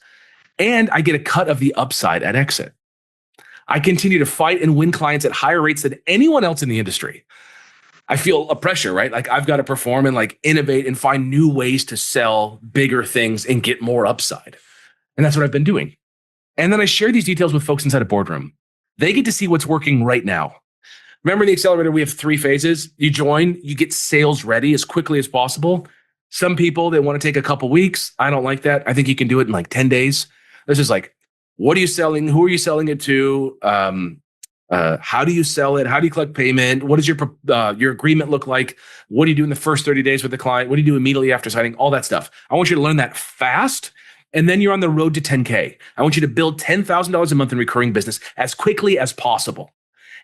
and I get a cut of the upside at exit. I continue to fight and win clients at higher rates than anyone else in the industry. I feel a pressure, right? Like I've got to perform and like innovate and find new ways to sell bigger things and get more upside. And that's what I've been doing. And then I share these details with folks inside a boardroom. They get to see what's working right now. Remember the accelerator, we have 3 phases. You join, you get sales ready as quickly as possible. Some people, they want to take a couple weeks. I don't like that. I think you can do it in like 10 days. This is like, what are you selling? Who are you selling it to? How do you sell it? How do you collect payment? What does your agreement look like? What do you do in the first 30 days with the client? What do you do immediately after signing? All that stuff. I want you to learn that fast. And then you're on the road to 10K. I want you to build $10,000 a month in recurring business as quickly as possible.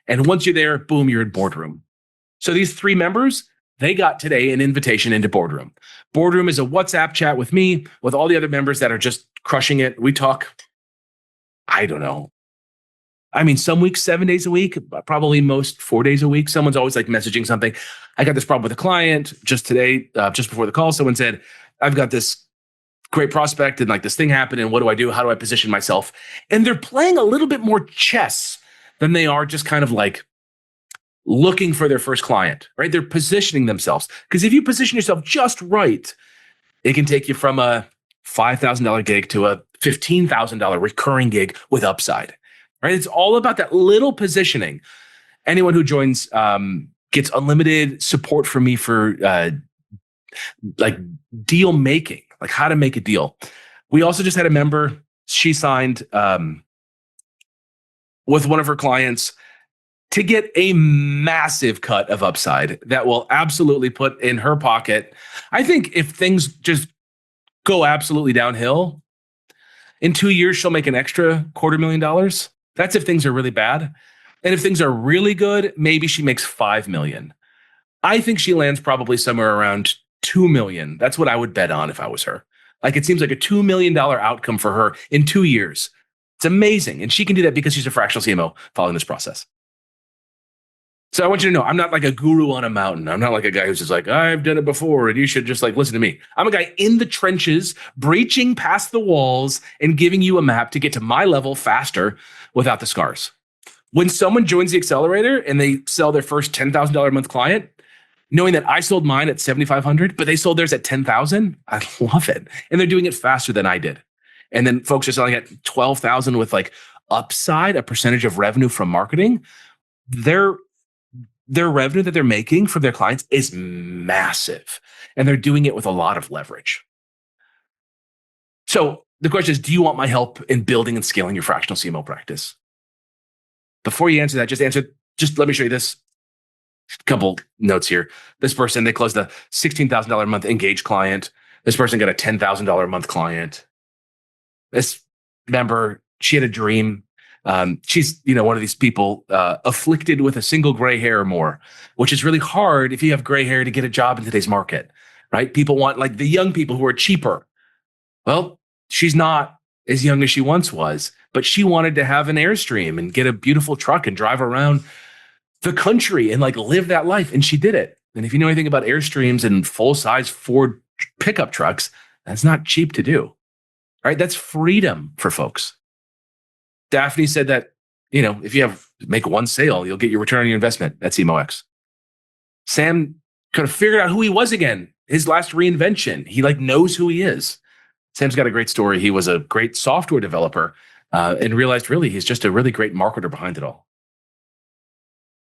And once you're there, boom, you're in boardroom. So these 3 members, they got today an invitation into boardroom. Boardroom is a WhatsApp chat with me, with all the other members that are just crushing it. We talk, I don't know. I mean, some weeks, 7 days a week, probably most 4 days a week. Someone's always like messaging something. I got this problem with a client just today, just before the call. Someone said, I've got this great prospect and like this thing happened and what do I do? How do I position myself? And they're playing a little bit more chess than they are just kind of like looking for their first client, right? They're positioning themselves. Because if you position yourself just right, it can take you from a $5,000 gig to a $15,000 recurring gig with upside, right? It's all about that little positioning. Anyone who joins gets unlimited support from me for like deal making, like how to make a deal. We also just had a member, she signed with one of her clients to get a massive cut of upside that will absolutely put in her pocket. I think if things just go absolutely downhill, in 2 years, she'll make an extra $250,000. That's if things are really bad. And if things are really good, maybe she makes $5 million. I think she lands probably somewhere around $2 million. That's what I would bet on if I was her. Like it seems like a $2 million outcome for her in 2 years. It's amazing. And she can do that because she's a fractional CMO following this process. So I want you to know, I'm not like a guru on a mountain. I'm not like a guy who's just like, I've done it before and you should just like listen to me. I'm a guy in the trenches, breaching past the walls and giving you a map to get to my level faster without the scars. When someone joins the accelerator and they sell their first $10,000 a month client, knowing that I sold mine at $7,500, but they sold theirs at $10,000, I love it. And they're doing it faster than I did. And then folks are selling at $12,000 with like upside, a percentage of revenue from marketing. Their revenue that they're making for their clients is massive. And they're doing it with a lot of leverage. So the question is, do you want my help in building and scaling your fractional CMO practice? Before you answer that, just let me show you this. Couple notes here. This person, they closed a $16,000 a month engaged client. This person got a $10,000 a month client. This member, she had a dream. She's, one of these people afflicted with a single gray hair or more, which is really hard if you have gray hair to get a job in today's market, right? People want like the young people who are cheaper. Well, she's not as young as she once was, but she wanted to have an Airstream and get a beautiful truck and drive around the country and like live that life. And she did it. And if you know anything about Airstreams and full-size Ford pickup trucks, that's not cheap to do, right? That's freedom for folks. Daphne said that, if you make one sale, you'll get your return on your investment at CMOX. Sam kind of figured out who he was again. His last reinvention. He like knows who he is. Sam's got a great story. He was a great software developer and realized really he's just a really great marketer behind it all.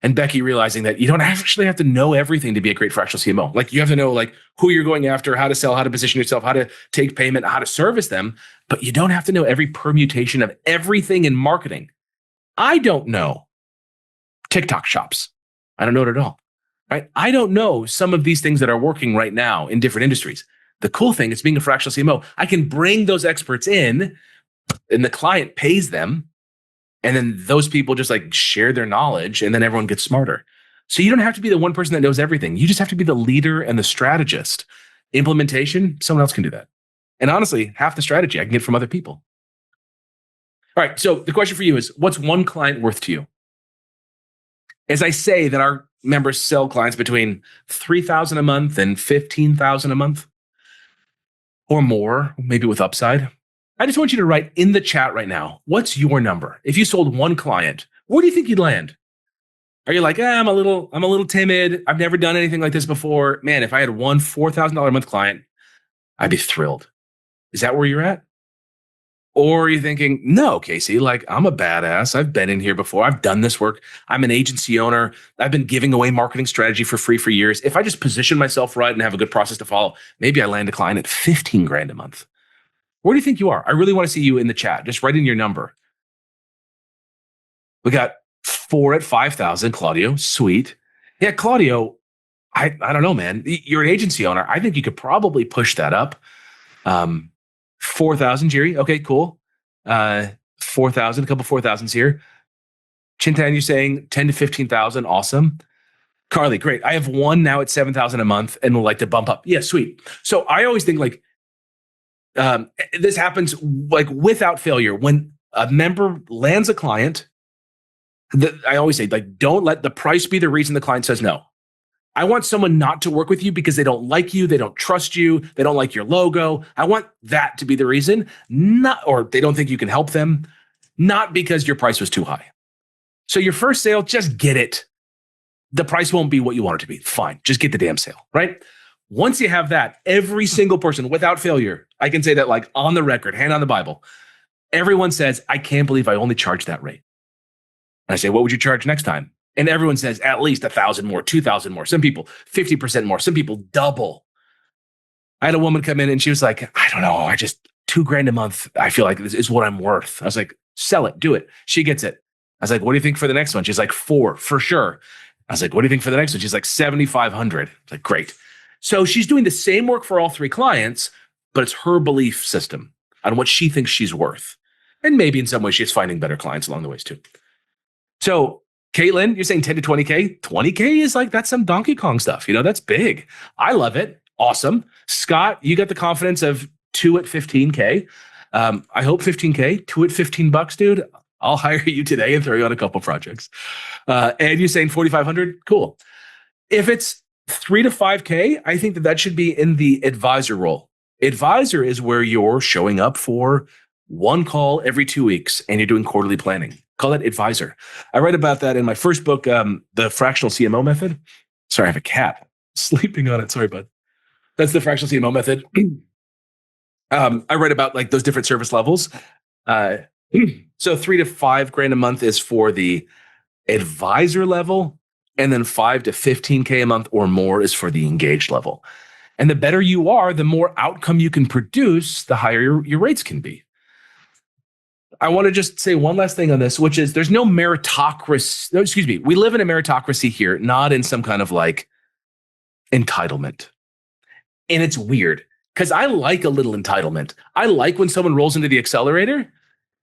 And Becky realizing that you don't actually have to know everything to be a great fractional CMO. Like you have to know like who you're going after, how to sell, how to position yourself, how to take payment, how to service them, but you don't have to know every permutation of everything in marketing. I don't know TikTok shops. I don't know it at all, right? I don't know some of these things that are working right now in different industries. The cool thing is being a fractional CMO, I can bring those experts in and the client pays them. And then those people just like share their knowledge and then everyone gets smarter. So you don't have to be the one person that knows everything. You just have to be the leader and the strategist. Implementation, someone else can do that. And honestly, half the strategy I can get from other people. All right, so the question for you is, what's one client worth to you? As I say that our members sell clients between $3,000 a month and $15,000 a month or more, maybe with upside. I just want you to write in the chat right now, what's your number? If you sold one client, where do you think you'd land? Are you like, I'm a little timid. I've never done anything like this before. Man, if I had one $4,000 a month client, I'd be thrilled. Is that where you're at? Or are you thinking, no, Casey, like I'm a badass. I've been in here before. I've done this work. I'm an agency owner. I've been giving away marketing strategy for free for years. If I just position myself right and have a good process to follow, maybe I land a client at 15 grand a month. Where do you think you are? I really want to see you in the chat. Just write in your number. We got 4 at 5,000, Claudio. Sweet. Yeah, Claudio, I don't know, man. You're an agency owner. I think you could probably push that up. 4,000, Jerry. Okay, cool. 4,000, a couple 4,000s here. Chintan, you're saying 10 to 15,000. Awesome. Carly, great. I have one now at 7,000 a month and would like to bump up. Yeah, sweet. So I always think like, this happens like without failure. When a member lands a client, I always say like, don't let the price be the reason the client says no. I want someone not to work with you because they don't like you, they don't trust you, they don't like your logo. I want that to be the reason, not, or they don't think you can help them, not because your price was too high. So your first sale, just get it. The price won't be what you want it to be. Fine, just get the damn sale, right? Once you have that, every single person without failure, I can say that like on the record, hand on the Bible, everyone says, I can't believe I only charged that rate. And I say, what would you charge next time? And everyone says at least 1,000 more, 2,000 more. Some people 50% more. Some people double. I had a woman come in and she was like, I don't know. I just $2,000 a month. I feel like this is what I'm worth. I was like, sell it, do it. She gets it. I was like, what do you think for the next one? She's like, 4 for sure. I was like, what do you think for the next one? She's like, 7,500. I was like, great. So she's doing the same work for all 3 clients, but it's her belief system on what she thinks she's worth. And maybe in some way she's finding better clients along the ways too. So Caitlin, you're saying 10 to 20K? 20K is like, that's some Donkey Kong stuff. That's big. I love it. Awesome. Scott, you got the confidence of 2 at 15K. I hope 15K, 2 at $15, dude. I'll hire you today and throw you on a couple projects. And you're saying 4,500? Cool. If it's 3 to 5K, I think that should be in the advisor role. Advisor is where you're showing up for one call every 2 weeks and you're doing quarterly planning. Call it advisor. I write about that in my first book, the Fractional CMO Method. Sorry, I have a cat sleeping on it. Sorry, bud. That's the Fractional CMO Method. I write about like those different service levels. So 3 to 5 grand a month is for the advisor level, and then 5 to 15K a month or more is for the engaged level. And the better you are, the more outcome you can produce, the higher your rates can be. I want to just say one last thing on this, which is there's no meritocracy. No, excuse me. We live in a meritocracy here, not in some kind of like entitlement. And it's weird because I like a little entitlement. I like when someone rolls into the accelerator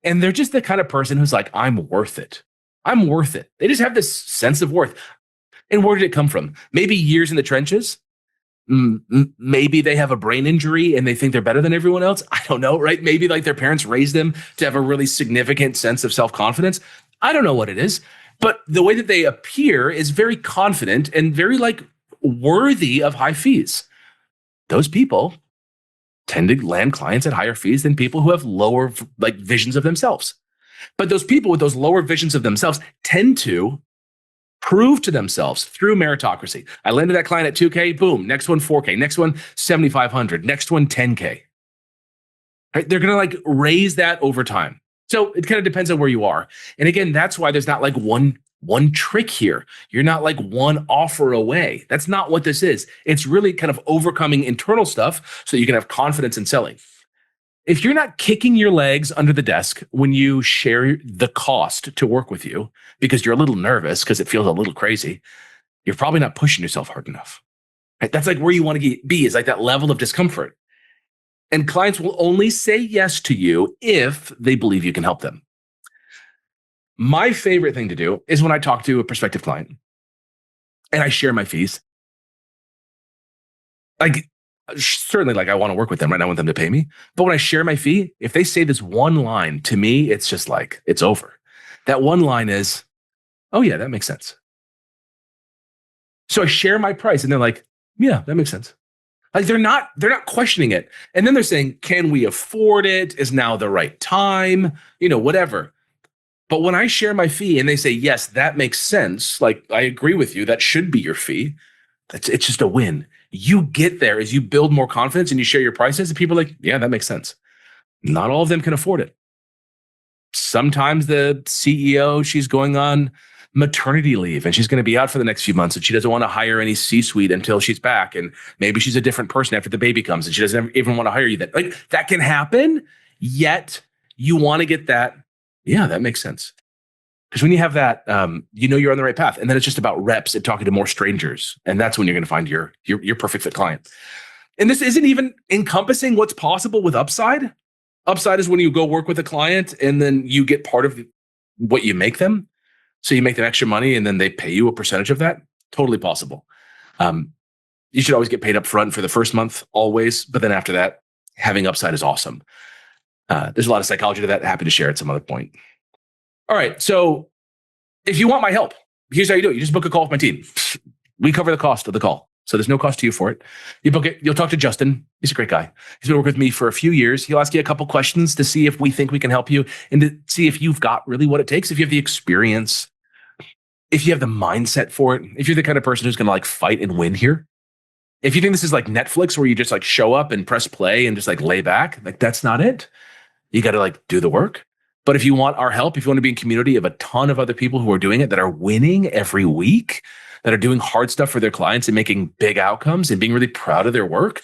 and they're just the kind of person who's like, I'm worth it. I'm worth it. They just have this sense of worth. And where did it come from? Maybe years in the trenches. Maybe they have a brain injury and they think they're better than everyone else. I don't know, right? Maybe like their parents raised them to have a really significant sense of self-confidence. I don't know what it is, but the way that they appear is very confident and very like worthy of high fees. Those people tend to land clients at higher fees than people who have lower like visions of themselves. But those people with those lower visions of themselves tend to prove to themselves through meritocracy. I landed that client at 2K, boom, next one 4K, next one 7,500, next one 10K. Right? They're going to like raise that over time. So it kind of depends on where you are. And again, that's why there's not like one trick here. You're not like one offer away. That's not what this is. It's really kind of overcoming internal stuff so you can have confidence in selling. If you're not kicking your legs under the desk when you share the cost to work with you because you're a little nervous because it feels a little crazy, you're probably not pushing yourself hard enough. Right? That's like where you want to be, is like that level of discomfort. And clients will only say yes to you if they believe you can help them. My favorite thing to do is when I talk to a prospective client and I share my fees. Like, certainly, like I want to work with them, right? I want them to pay me. But when I share my fee, if they say this one line to me, it's just like, it's over. That one line is, oh yeah, that makes sense. So I share my price and they're like, yeah, that makes sense. Like they're not questioning it. And then they're saying, can we afford it? Is now the right time? Whatever. But when I share my fee and they say, yes, that makes sense. Like I agree with you. That should be your fee. It's just a win. You get there as you build more confidence and you share your prices and people are like, yeah, that makes sense. Not all of them can afford it. Sometimes the CEO, she's going on maternity leave and she's going to be out for the next few months and she doesn't want to hire any C-suite until she's back. And maybe she's a different person after the baby comes and she doesn't even want to hire you. That can happen, yet you want to get that. Yeah, that makes sense. Because when you have that, you're on the right path. And then it's just about reps and talking to more strangers. And that's when you're going to find your perfect fit client. And this isn't even encompassing what's possible with upside. Upside is when you go work with a client and then you get part of what you make them. So you make them extra money and then they pay you a percentage of that. Totally possible. You should always get paid up front for the first month, always. But then after that, having upside is awesome. There's a lot of psychology to that. Happy to share at some other point. All right. So if you want my help, here's how you do it. You just book a call with my team. we cover the cost of the call. So there's no cost to you for it. You book it. You'll talk to Justin. He's a great guy. He's been working with me for a few years. He'll ask you a couple questions to see if we think we can help you and to see if you've got really what it takes, if you have the experience, if you have the mindset for it, if you're the kind of person who's going to like fight and win here. If you think this is like Netflix where you just like show up and press play and just like lay back, like that's not it. You got to like do the work. But if you want our help, if you want to be in community of a ton of other people who are doing it, that are winning every week, that are doing hard stuff for their clients and making big outcomes and being really proud of their work,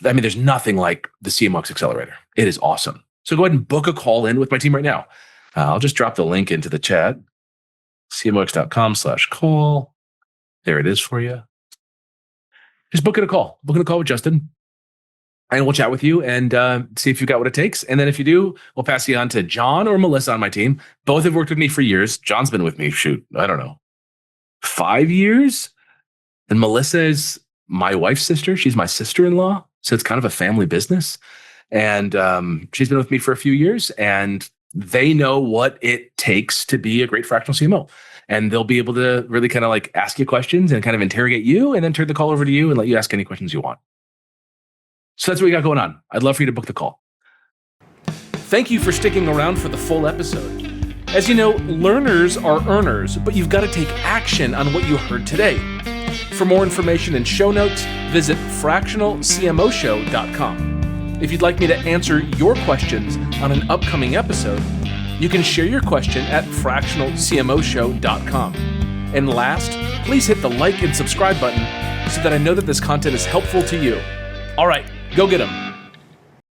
I mean, there's nothing like the CMOX Accelerator. It is awesome. So go ahead and book a call in with my team right now. I'll just drop the link into the chat, cmox.com/call. There it is for you. Just book in a call. Book in a call with Justin. And we'll chat with you and see if you've got what it takes. And then if you do, we'll pass you on to John or Melissa on my team. Both have worked with me for years. John's been with me, I don't know, 5 years. And Melissa is my wife's sister. She's my sister-in-law. So it's kind of a family business. And she's been with me for a few years. And they know what it takes to be a great fractional CMO. And they'll be able to really kind of like ask you questions and kind of interrogate you and then turn the call over to you and let you ask any questions you want. So that's what we got going on. I'd love for you to book the call. Thank you for sticking around for the full episode. As you know, learners are earners, but you've got to take action on what you heard today. For more information and show notes, visit fractionalcmoshow.com. If you'd like me to answer your questions on an upcoming episode, you can share your question at fractionalcmoshow.com. And last, please hit the like and subscribe button so that I know that this content is helpful to you. All right, go get them.